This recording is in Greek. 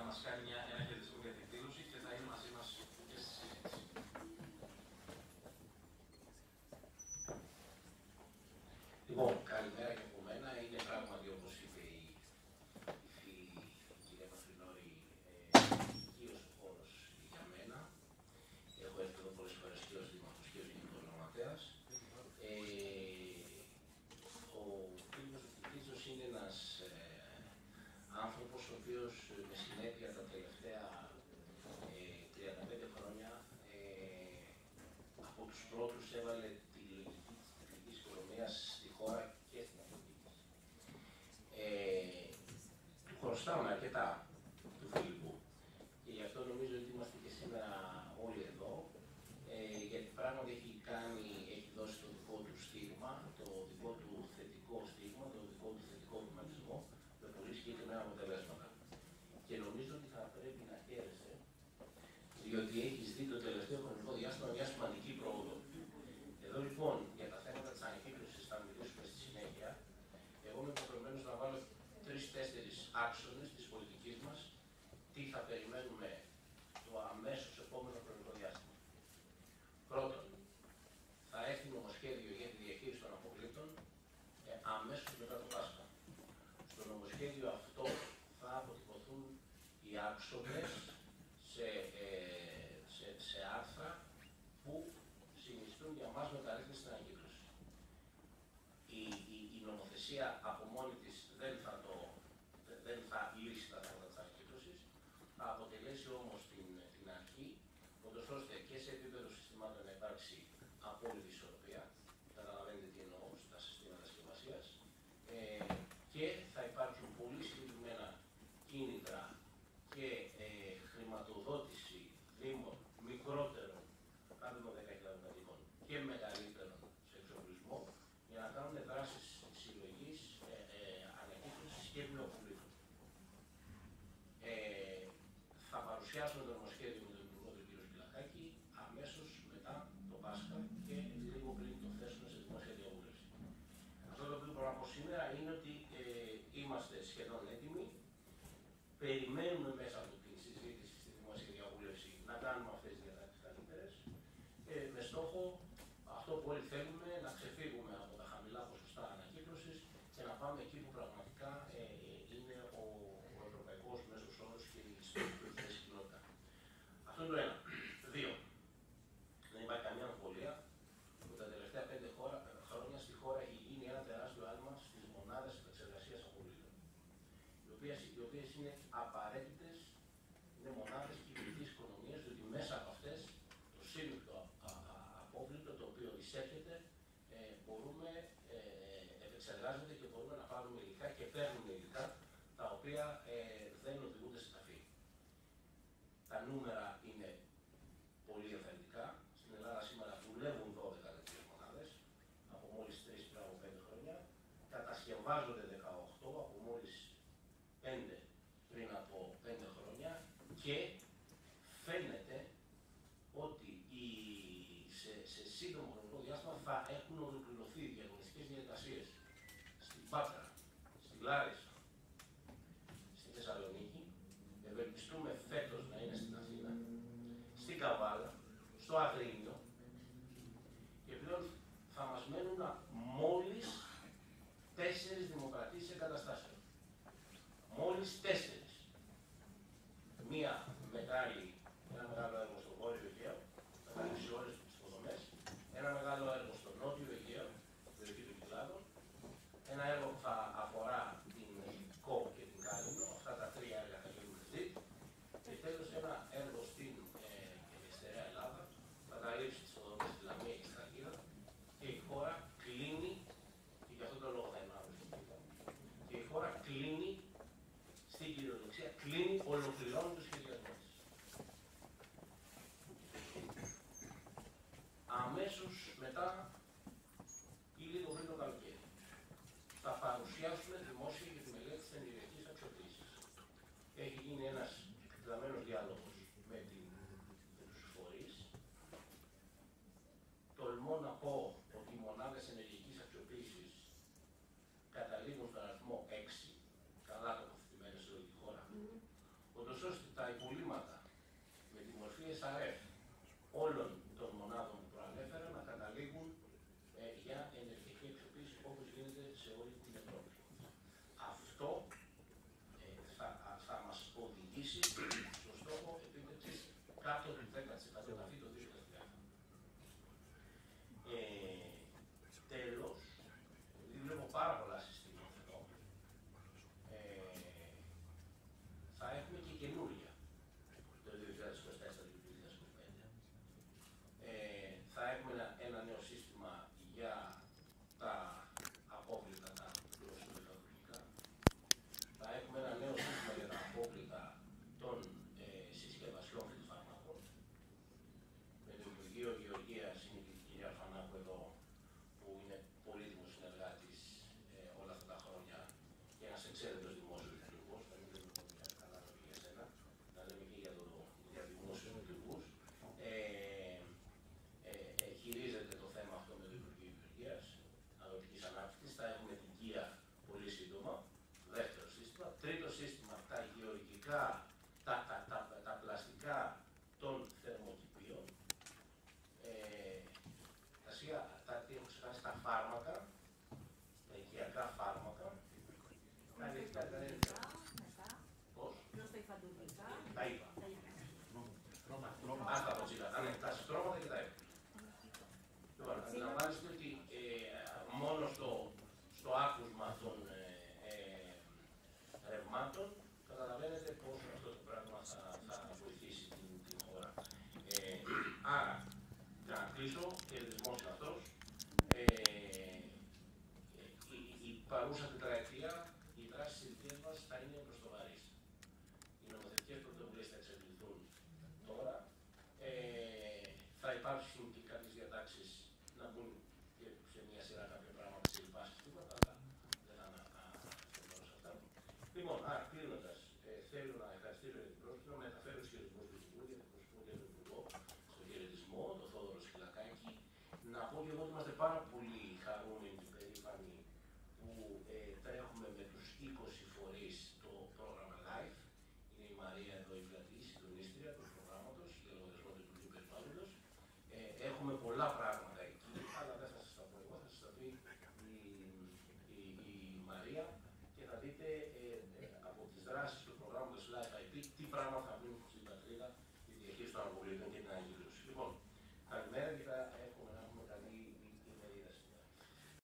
μας κάνει ένα χαιρετισμό για την εκδήλωση και θα είναι μαζί μας και στη συζήτηση. Λοιπόν, καλημέρα και από μένα. Είναι πράγματι, όπως είπε η κυρία Παφρινόρη, οικείος ο χώρος για μένα. Έχω έρθει εδώ πολλές φορές και ως δήμαρχος και ως γενικός γραμματέας. Ο φίλος του Κιτρίζος είναι ένας άνθρωπος ο οποίος με συνέπεια τα τελευταία 35 χρόνια από τους πρώτους έβαλε τη λογική της τεχνικής οικονομίας στη χώρα και στην Αφρική. Του χρωστάμε αρκετά του Φιλιππού και γι' αυτό νομίζω ότι είμαστε και σήμερα όλοι εδώ, γιατί πράγματι έχει δώσει το δικό του στίγμα, το δικό του θετικό στίγμα, το δικό του θετικό βηματισμό με πολύ συγκεκριμένα αποτελέσματα. Και νομίζω ότι θα πρέπει να χαίρεσαι, διότι έχεις δει το τελευταίο χρονικό διάστημα μια σημαντική πρόοδο. Εδώ λοιπόν για τα θέματα της ανακύκλωσης θα μιλήσουμε στη συνέχεια. Εγώ είμαι υποχρεωμένος να βάλω 3-4 άξονες της πολιτικής μας, τι θα περιμένουμε το αμέσως επόμενο χρονικό διάστημα. Πρώτον, θα έρθει νομοσχέδιο για τη διαχείριση των αποβλήτων αμέσως μετά το Πάσχα. Στο νομοσχέδιο αυτό θα αποτυπωθούν οι άξονες σε άρθρα που συνιστούν για μας μεταρρύθμιση στην ανακύκλωση. Η νομοθεσία από μόνη της δεν θα λύσει τα θέματα της ανακύκλωσης, θα αποτελέσει όμως την αρχή, ώστε και σε επίπεδο συστημάτων να υπάρξει απόλυτη ισορροπία, καταλαβαίνετε τι εννοώ στα συστήματα συσκευασίας, και θα υπάρξουν πολύ συγκεκριμένα κίνητρα και χρηματοδότηση δήμων μικρότερων, κάτω των 10.000 κατοίκων και μεγαλύτερων σε εξοπλισμό, για να κάνουν δράσεις συλλογής, ανακύκλωσης και βιοποβλήτων. Θα παρουσιάσουμε το νομοσχέδιο με τον Υπουργό του κ. Σκυλακάκη αμέσως μετά το Πάσχα και λίγο πριν το θέσουμε σε δημόσια διαβούλευση. Αυτό το οποίο μπορώ να πω σήμερα είναι ότι είμαστε σχεδόν έτοιμοι. Περιμένουμε μέσα από τη συζήτηση στη δημόσια διαβούλευση να κάνουμε αυτές τις διατάξεις καλύτερες, με στόχο αυτό που όλοι θέλουμε, να ξεφύγουμε από τα χαμηλά ποσοστά ανακύκλωσης και να πάμε εκεί που πραγματικά είναι ο ευρωπαϊκός μέσος όρος και η ιστορική κοινότητα. Αυτό είναι το ένα. Δύο. Δεν υπάρχει καμία αμφιβολία ότι τα τελευταία 5 χρόνια στη χώρα έχει γίνει ένα τεράστιο άλμα στις μονάδες επεξεργασίας αποβλήτων, οι οποίες είναι απαραίτητες, είναι μονάδες κυκλικής οικονομίας, διότι μέσα από αυτές το σύλληπτο απόβλητο το οποίο εισέρχεται επεξεργάζεται και μπορούμε να πάρουμε υλικά και παίρνουμε υλικά τα οποία δεν οδηγούνται σε ταφή. Τα νούμερα είναι πολύ ενθαρρυντικά. Στην Ελλάδα σήμερα δουλεύουν 12 τέτοιες μονάδες, από μόλις 3 πριν από 5 χρόνια. Κατασκευάζονται 18 από μόλις 5 πριν από 5 χρόνια και φαίνεται ότι σε σύντομο χρονικό διάστημα θα έχουν ολοκληρωθεί οι διαγωνιστικές διαδικασίες στην Πάτρα, στη Λάρισα, στη Θεσσαλονίκη. Ευελπιστούμε φέτος να είναι στην Αθήνα, στην Καβάλα, στο Αγρίνιο και πλέον θα μας μένουν μόλις 4 δημοκρατήσεις εγκαταστάσεων. Μόλις 4. Ένα μεγάλο έργο στο Βόρειο Αιγαίο, θα καλύψει όλες τις υποδομές. Ένα μεγάλο έργο στο Νότιο Αιγαίο, στην περιοχή των Κυκλάδων. Ένα έργο που θα αφορά την ΚΟ και την Κάλυμνο. Αυτά τα 3 έργα θα γίνουν χτί. Και τέλος ένα έργο στην Στερεά Ελλάδα, θα καλύψει τις υποδομές της Λαμία και της Τραγίδα. Και η χώρα κλείνει, και γι' αυτόν τον λόγο θα είμαι αύριο στην Κύπρο. Και η χώρα κλείνει στην κυριολεξία, ολοκληρώνει το σχεδιασμό της. Αμέσως μετά ή λίγο πριν το καλοκαίρι θα παρουσιάσουμε δημόσια για τη μελέτη της ενεργειακής αξιοποίησης. Έχει γίνει ένας εκτεταμένος διάλογος με τους φορείς. Τολμώ να πω ότι οι μονάδες ενεργειακής αξιοποίησης καταλήγουν στον αριθμό 6, καλά τοποθετημένες σε όλη τη χώρα. ούτως ώστε τα υπολείμματα με τη μορφή SRF όλων των μονάδων που προανέφερα να καταλήγουν για ενεργειακή εξοπλίση όπως γίνεται σε όλη την Ευρώπη. Αυτό θα μας οδηγήσει στο στόχο επίτευξης κάτω του 10% αυτή το 2030. Τέλος, επειδή βλέπω πάρα πολλά συστήματα εδώ, θα έχουμε και καινούργια το 2024-2025. Θα έχουμε ένα νέο σύστημα για τα απόβλητα τα γλωσσομεταδοτικά. Θα έχουμε ένα νέο σύστημα για τα απόβλητα των συσκευασιών φυτοφαρμάκων. Με το Υπουργείο Γεωργίας είναι και η κυρία Φανάκου εδώ, που είναι πολύτιμος συνεργάτης όλα αυτά τα χρόνια και ένας εξαίρετος δημόσιος λειτουργός. Να μην λέμε μια καλά λόγια για σένα, να λέμε και για δημόσιους λειτουργούς. Χειρίζεται το θέμα αυτό με το Υπουργείο Γεωργίας, Αγροτικής Ανάπτυξης. Θα έχουμε την ΚΙΑ πολύ σύντομα. Δεύτερο σύστημα. Τρίτο σύστημα, τα γεωργικά, τα πλαστικά των θερμοκηπίων. Τι έχω ξεχάσει, τα φάρμακα, τα οικιακά φάρμακα. Πώς? Τα είπα. Αυτά το τσίγα, τα στρώματα και τα είπα. Λοιπόν, αντιλαμβάνεστε ότι μόνο στο άκουσμα των ρευμάτων καταλαβαίνετε πόσο αυτό το πράγμα θα βοηθήσει την χώρα. Άρα, για να κλείσω, χαιρετισμός είναι αυτός. Η παρούσα τετραετία, οι δράσεις της θητείας μας θα είναι προς το βαρύς. Οι νομοθετικές πρωτοβουλίες θα εξελιχθούν τώρα. Θα υπάρξουν και κάποιες διατάξεις να μπουν και σε μια σειρά κάποια πράγματα σε λοιπά συστήματα, αλλά δεν θα αναφερθώ σε αυτά. Λοιπόν, κλείνοντας, θέλω να ευχαριστήσω για την πρόσκληση, να μεταφέρω τους χαιρετισμούς του Υπουργού, γιατί προσωπώ και τον Υπουργό, στον χαιρετισμό, τον Θόδωρο Σκυλακάκη. Να πω και εγώ ότι είμαστε πάρα πολύ χαρούμενοι και περήφανοι που τρέχουμε με τους 20 φορείς το πρόγραμμα LIFE. Είναι η Μαρία εδώ η πλατή, η συντονίστρια του προγράμματος για λογαριασμό του Υπουργείου Περιβάλλοντος. Έχουμε πολλά πράγματα εκεί, αλλά δεν θα σας τα πω εγώ, θα σας τα πει η Μαρία και θα δείτε από τις δράσεις του προγράμματος LIFE IP τι πράγμα θα